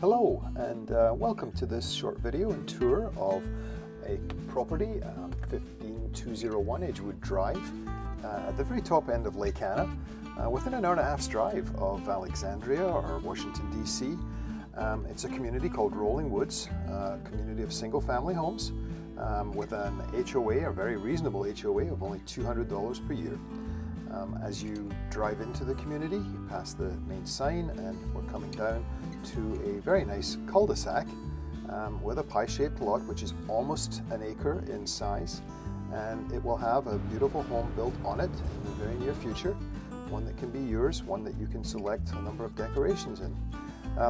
Hello and welcome to this short video and tour of a property, 15201 Edgewood Drive, at the very top end of Licata, within an hour and a half's drive of Alexandria or Washington DC. It's a community called Rolling Woods, a community of single family homes with an HOA, a very reasonable HOA of only $200 per year. As you drive into the community, you pass the main sign and we're coming down to a very nice cul-de-sac with a pie-shaped lot which is almost an acre in size, and it will have a beautiful home built on it in the very near future, one that can be yours, one that you can select a number of decorations in.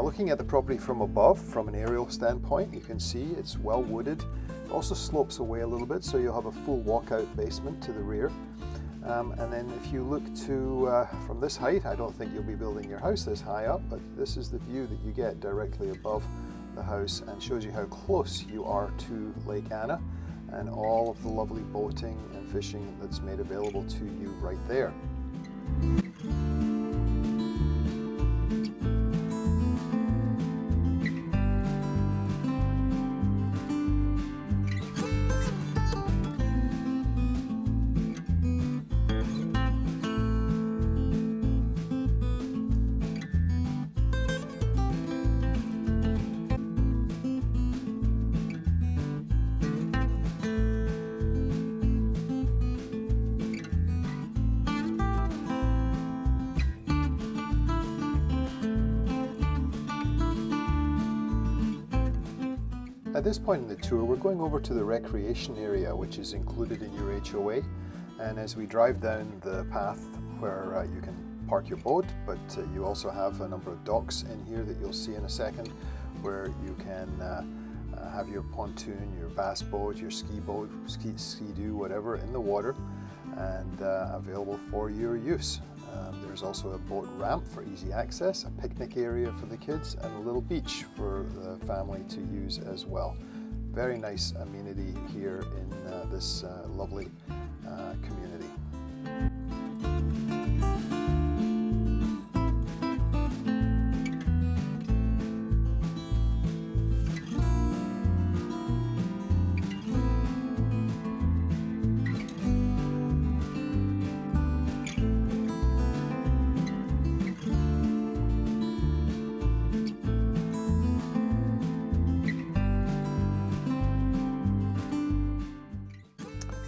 Looking at the property from above, from an aerial standpoint, you can see it's well wooded. It also slopes away a little bit, so you'll have a full walkout basement to the rear. And then if you look to from this height, I don't think you'll be building your house this high up, but this is the view that you get directly above the house and shows you how close you are to Lake Anna and all of the lovely boating and fishing that's made available to you right there. At this point in the tour, we're going over to the recreation area, which is included in your HOA. And as we drive down the path where you can park your boat, but you also have a number of docks in here that you'll see in a second, where you can have your pontoon, your bass boat, your ski boat, ski-doo, whatever, in the water and available for your use. There's also a boat ramp for easy access, a picnic area for the kids, and a little beach for the family to use as well. Very nice amenity here in this lovely community.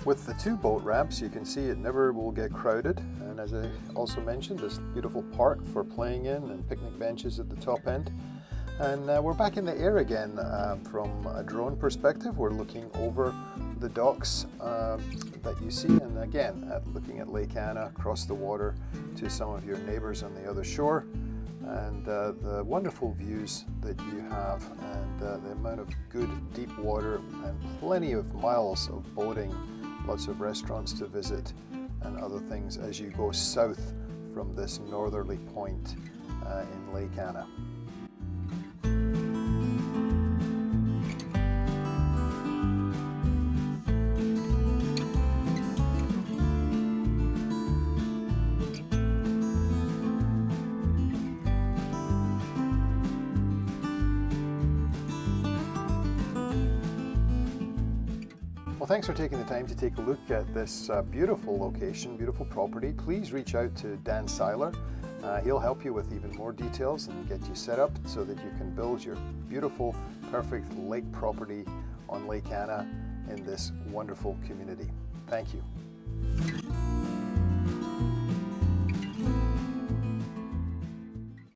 With the two boat ramps, you can see it never will get crowded, and as I also mentioned, this beautiful park for playing in and picnic benches at the top end. And we're back in the air again. From a drone perspective, we're looking over the docks that you see, and again looking at Lake Anna across the water to some of your neighbors on the other shore, and the wonderful views that you have, and the amount of good deep water and plenty of miles of boating, lots of restaurants to visit and other things as you go south from this northerly point in Lake Anna. Well, thanks for taking the time to take a look at this beautiful location, beautiful property. Please reach out to Dan Seiler. He'll help you with even more details and get you set up so that you can build your beautiful, perfect lake property on Lake Anna in this wonderful community. Thank you.